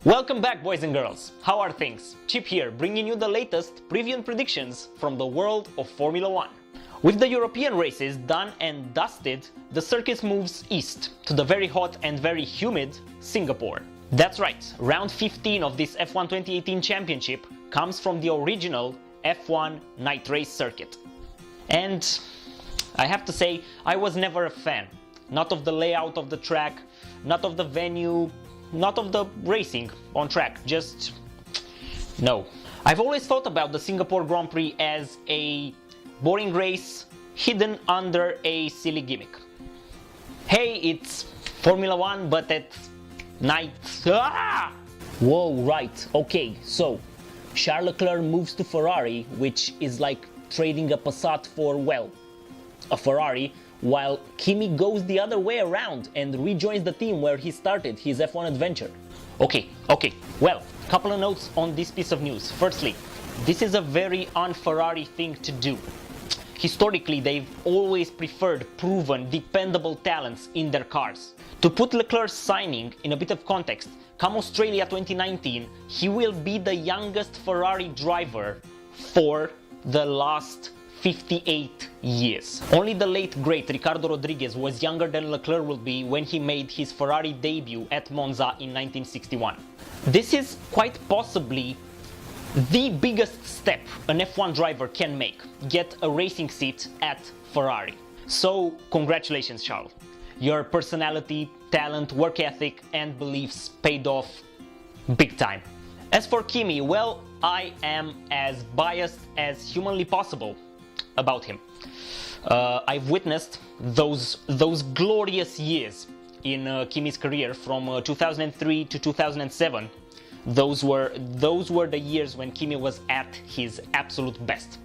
Welcome back, boys and girls. How are things? Chip here, bringing you the latest preview and predictions from the world of Formula 1. With the European races done and dusted, the circuit moves east to the very hot and very humid Singapore. That's right, round 15 of this F1 2018 championship comes from the original F1 night race circuit. And I have to say, I was never a fan. Not of the layout of the track, not of the venue, not of the racing on track, just no. I've always thought about the Singapore Grand Prix as a boring race hidden under a silly gimmick. Hey, it's Formula 1, but at night. Ah! Whoa, right, okay, so Charles Leclerc moves to Ferrari, which is like trading a Passat for, well, a Ferrari, while Kimi goes the other way around and rejoins the team where he started his F1 adventure. Okay, well, couple of notes on this piece of news. Firstly, this is a very un-Ferrari thing to do. Historically, they've always preferred proven, dependable talents in their cars. To put Leclerc's signing in a bit of context, come Australia 2019, he will be the youngest Ferrari driver for the last 58 years. Only the late great Ricardo Rodriguez was younger than Leclerc will be when he made his Ferrari debut at Monza in 1961. This is quite possibly the biggest step an F1 driver can make, get a racing seat at Ferrari. So congratulations, Charles. Your personality, talent, work ethic and beliefs paid off big time. As for Kimi, well, I am as biased as humanly possible about him. I've witnessed those glorious years in Kimi's career from 2003 to 2007. Those were the years when Kimi was at his absolute best.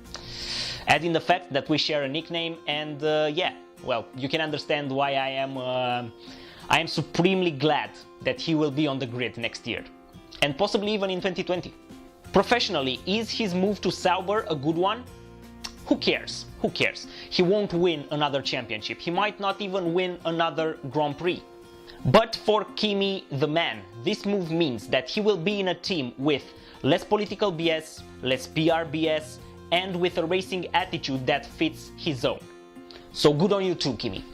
Adding the fact that we share a nickname, and yeah, well, you can understand why I am supremely glad that he will be on the grid next year, and possibly even in 2020. Professionally, is his move to Sauber a good one? Who cares? Who cares? He won't win another championship. He might not even win another Grand Prix. But for Kimi, the man, this move means that he will be in a team with less political BS, less PR BS, and with a racing attitude that fits his own. So good on you too, Kimi.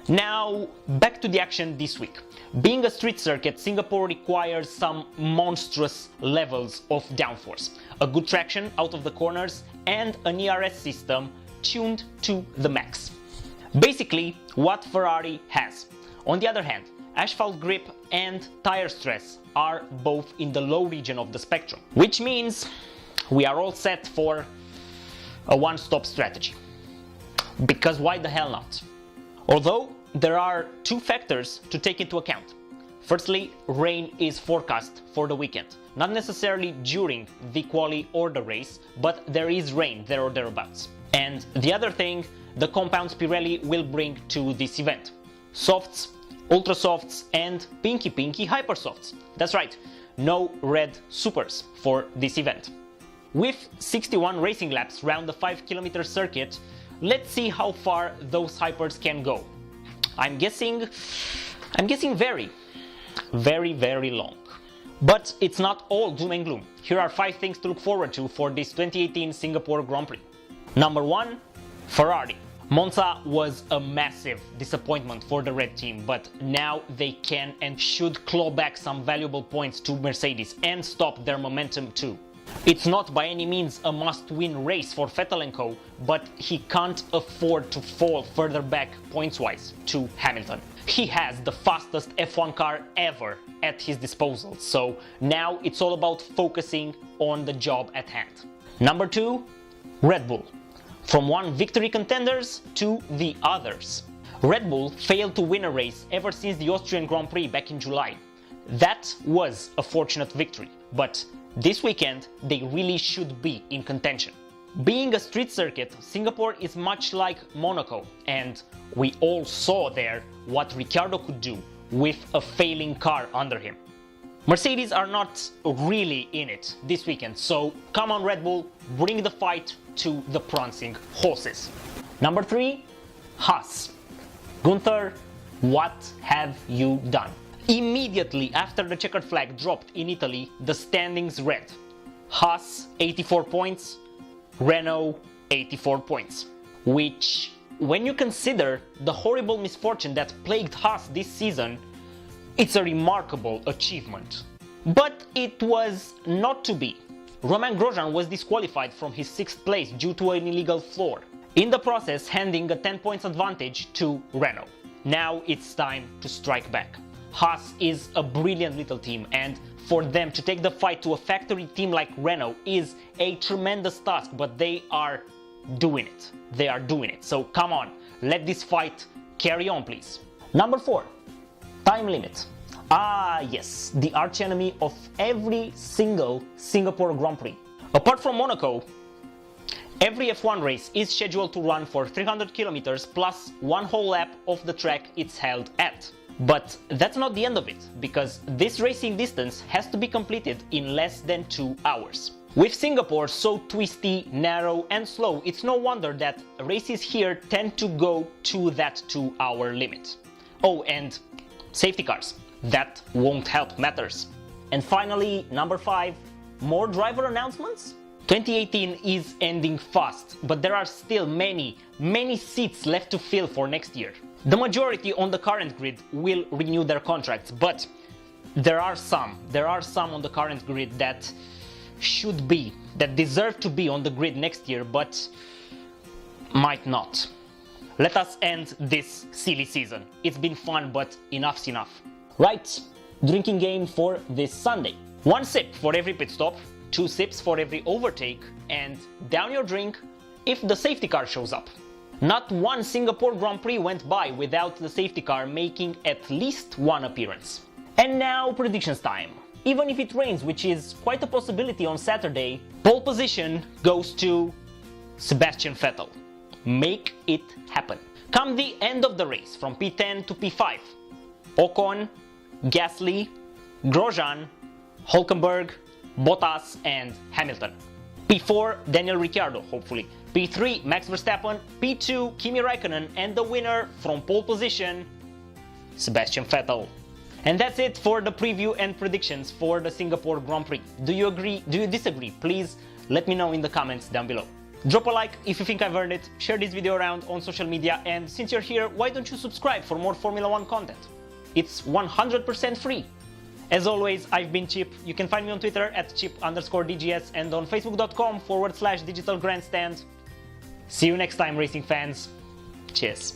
Now, back to the action this week. Being a street circuit, Singapore requires some monstrous levels of downforce, a good traction out of the corners, and an ERS system tuned to the max. Basically, what Ferrari has. On the other hand, asphalt grip and tire stress are both in the low region of the spectrum, which means we are all set for a one-stop strategy. Because why the hell not? Although there are two factors to take into account. Firstly, rain is forecast for the weekend. Not necessarily during the quali or the race, but there is rain there or thereabouts. And the other thing, the compounds Pirelli will bring to this event. Softs, ultra softs and pinky hyper softs. That's right, no red supers for this event. With 61 racing laps round the 5-kilometer circuit, let's see how far those hypers can go. I'm guessing very long. But it's not all doom and gloom. Here are 5 things to look forward to for this 2018 Singapore Grand Prix. Number 1, Ferrari. Monza was a massive disappointment for the red team, but now they can and should claw back some valuable points to Mercedes and stop their momentum too. It's not by any means a must-win race for Vettel and co, but he can't afford to fall further back points-wise to Hamilton. He has the fastest F1 car ever at his disposal, so now it's all about focusing on the job at hand. Number 2, Red Bull. From one victory contenders to the others. Red Bull failed to win a race ever since the Austrian Grand Prix back in July. That was a fortunate victory, but this weekend they really should be in contention. Being a street circuit, Singapore is much like Monaco, and we all saw there what Ricciardo could do with a failing car under him. Mercedes are not really in it this weekend, so come on Red Bull, bring the fight to the prancing horses. Number 3, Haas. Gunther, what have you done? Immediately after the checkered flag dropped in Italy, the standings read: Haas 84 points, Renault 84 points. Which, when you consider the horrible misfortune that plagued Haas this season, it's a remarkable achievement. But it was not to be. Romain Grosjean was disqualified from his 6th place due to an illegal floor, in the process handing a 10 points advantage to Renault. Now it's time to strike back. Haas is a brilliant little team, and for them to take the fight to a factory team like Renault is a tremendous task, but they are doing it. They are doing it. So come on, let this fight carry on, please. Number 4, time limit. Ah yes, the archenemy of every single Singapore Grand Prix. Apart from Monaco, every F1 race is scheduled to run for 300 kilometers plus one whole lap of the track it's held at. But that's not the end of it, because this racing distance has to be completed in less than 2 hours. With Singapore so twisty, narrow and slow, it's no wonder that races here tend to go to that 2-hour limit. Oh, and safety cars. That won't help matters. And finally, number 5, more driver announcements? 2018 is ending fast, but there are still many seats left to fill for next year. The majority on the current grid will renew their contracts, but there are some on the current grid that deserve to be on the grid next year, but might not. Let us end this silly season. It's been fun, but enough's enough. Right, drinking game for this Sunday. 1 sip for every pit stop, 2 sips for every overtake, and down your drink if the safety car shows up. Not one Singapore Grand Prix went by without the safety car making at least one appearance. And now predictions time. Even if it rains, which is quite a possibility on Saturday, pole position goes to Sebastian Vettel. Make it happen. Come the end of the race, from P10 to P5, Ocon, Gasly, Grosjean, Hülkenberg, Bottas and Hamilton. P4, Daniel Ricciardo, hopefully. P3, Max Verstappen. P2, Kimi Raikkonen. And the winner from pole position, Sebastian Vettel. And that's it for the preview and predictions for the Singapore Grand Prix. Do you agree? Do you disagree? Please let me know in the comments down below. Drop a like if you think I've earned it, share this video around on social media, and since you're here, why don't you subscribe for more Formula 1 content? It's 100% free. As always, I've been Chip. You can find me on Twitter at chip_DGS and on facebook.com/Digital Grandstand. See you next time, racing fans. Cheers.